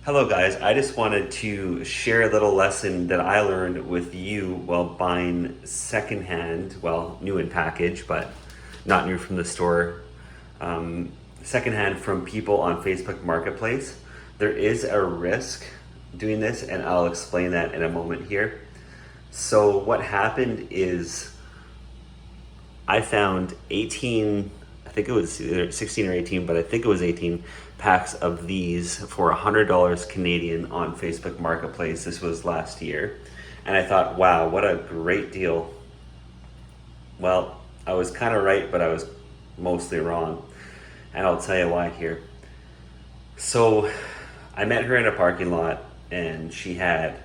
Hello, guys. I just wanted to share a little lesson that I learned with you while buying secondhand, well, new in package, but not new from the store, secondhand from people on Facebook Marketplace. There is a risk doing this, and I'll explain that in a moment here. So, what happened is I found 18, I think it was either 16 or 18, but I think it was 18 packs of these for $100 Canadian on Facebook Marketplace. This was last year. And I thought, wow, what a great deal. Well, I was kind of right, but I was mostly wrong. And I'll tell you why here. So I met her in a parking lot, and she had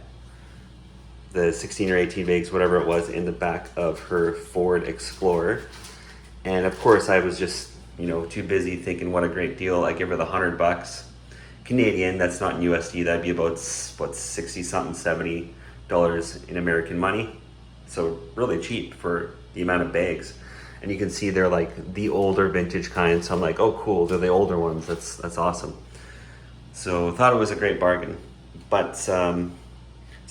the 16 or 18 bags, whatever it was, in the back of her Ford Explorer. And of course, I was just, too busy thinking what a great deal. I give her the $100 Canadian. That's not in USD. That'd be about, what, 60 something, $70 in American money. So really cheap for the amount of bags. And you can see they're like the older vintage kind. So I'm like, oh, cool. They're the older ones. That's awesome. So thought it was a great bargain. But so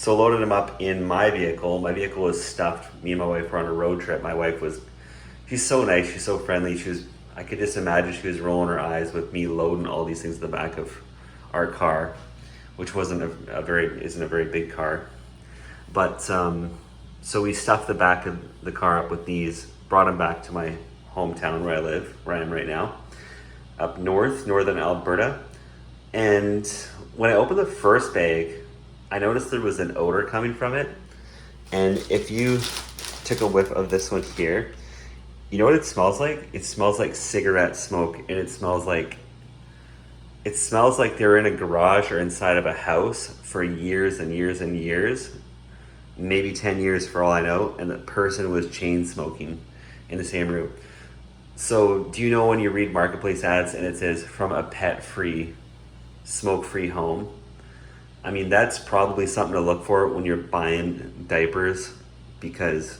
loaded them up in my vehicle. My vehicle was stuffed. Me and my wife were on a road trip. My wife she's so nice. She's so friendly. I could just imagine she was rolling her eyes with me loading all these things in the back of our car, which isn't a very big car. But so we stuffed the back of the car up with these, brought them back to my hometown where I am right now, up northern Alberta. And when I opened the first bag, I noticed there was an odor coming from it. And if you took a whiff of this one here, you know what it smells like? It smells like cigarette smoke, and it smells like they were in a garage or inside of a house for years and years and years, maybe 10 years for all I know, and the person was chain smoking in the same room. So do you know when you read Marketplace ads and it says from a pet-free, smoke-free home? I mean, that's probably something to look for when you're buying diapers, because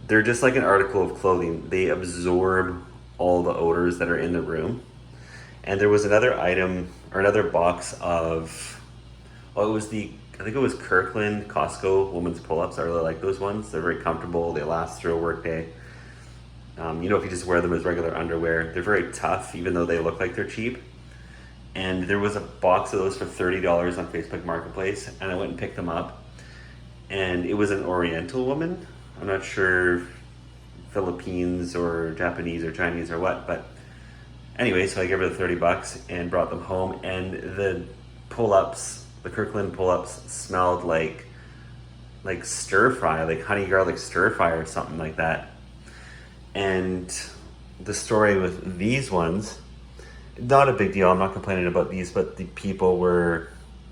they're just like an article of clothing. They absorb all the odors that are in the room. And there was another item or another box of, I think it was Kirkland Costco women's pull-ups. I really like those ones. They're very comfortable. They last through a work day. If you just wear them as regular underwear, they're very tough, even though they look like they're cheap. And there was a box of those for $30 on Facebook Marketplace, and I went and picked them up. And it was an Oriental woman. I'm not sure Philippines or Japanese or Chinese or what, but anyway, so I gave her the $30 and brought them home, and the pull-ups, the Kirkland pull-ups, smelled like stir fry, like honey garlic stir fry or something like that. And the story with these ones, not a big deal. I'm not complaining about these, but the people were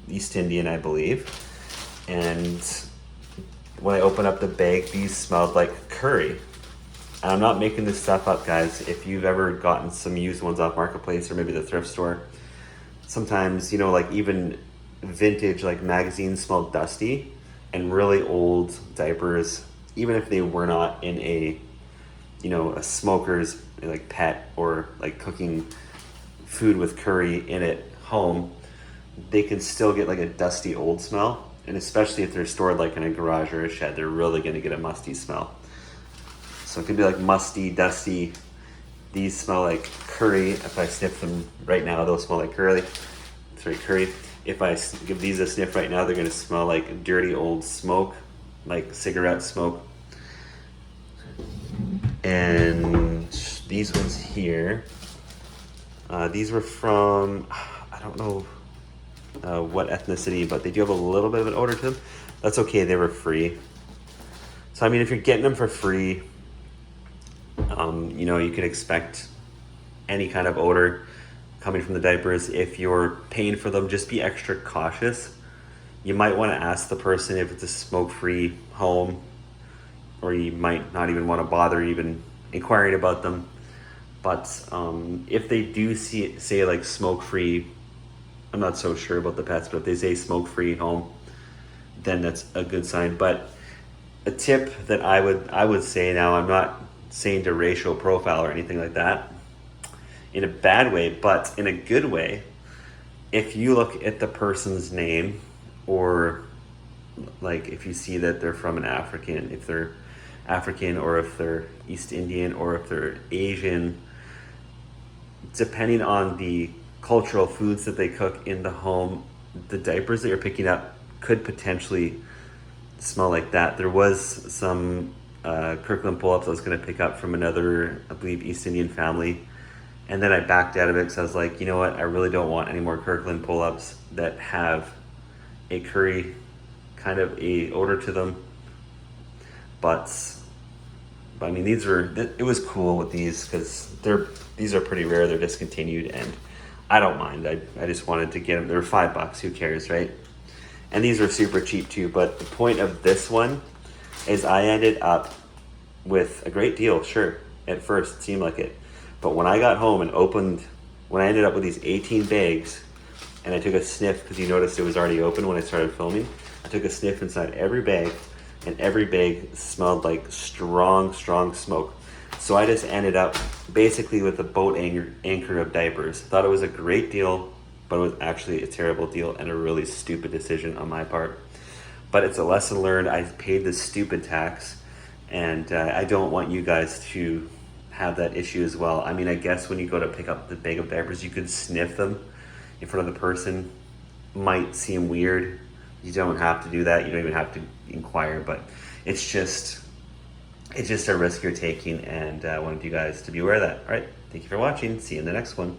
East Indian, I believe. And when I opened up the bag, these smelled like curry. And I'm not making this stuff up, guys. If you've ever gotten some used ones off Marketplace or maybe the thrift store, sometimes, like even vintage like magazines smell dusty, and really old diapers, even if they were not in a smoker's like pet or like cooking food with curry in it home, they can still get like a dusty old smell. And especially if they're stored like in a garage or a shed, they're really going to get a musty smell. So it could be like musty, dusty. These smell like curry. If I sniff them right now, they'll smell like curry. Curry. If I give these a sniff right now, they're going to smell like dirty old smoke, like cigarette smoke. And these ones here, these were from, I don't know what ethnicity, but they do have a little bit of an odor to them. That's okay, they were free. So I mean, if you're getting them for free, you could expect any kind of odor coming from the diapers. If you're paying for them, just be extra cautious. You might want to ask the person if it's a smoke-free home, or you might not even want to bother even inquiring about them. But if they do say like smoke-free, I'm not so sure about the pets, but if they say smoke-free home, then that's a good sign. But a tip that I would say, now I'm not saying to racial profile or anything like that in a bad way, but in a good way, if you look at the person's name, or like if you see that they're from an African, if they're African or if they're East Indian or if they're Asian, depending on the cultural foods that they cook in the home, the diapers that you're picking up could potentially smell like that. There was some Kirkland pull-ups I was going to pick up from another, I believe, East Indian family, and then I backed out of it because I was like, you know what, I really don't want any more Kirkland pull-ups that have a curry kind of a odor to them. But I mean, it was cool with these because these are pretty rare. They're discontinued, and I don't mind. I just wanted to get them. They're $5. Who cares, right? And these are super cheap too. But the point of this one is I ended up with a great deal. Sure, at first it seemed like it, but when I got home and when I ended up with these 18 bags, and I took a sniff because you noticed it was already open when I started filming. I took a sniff inside every bag, and every bag smelled like strong, strong smoke. So I just ended up basically with a boat anchor of diapers. Thought it was a great deal, but it was actually a terrible deal and a really stupid decision on my part. But it's a lesson learned. I paid this stupid tax, and I don't want you guys to have that issue as well. I mean, I guess when you go to pick up the bag of diapers, you could sniff them in front of the person. Might seem weird. You don't have to do that. You don't even have to inquire, but it's just a risk you're taking, and I wanted you guys to be aware of that. All right, thank you for watching. See you in the next one.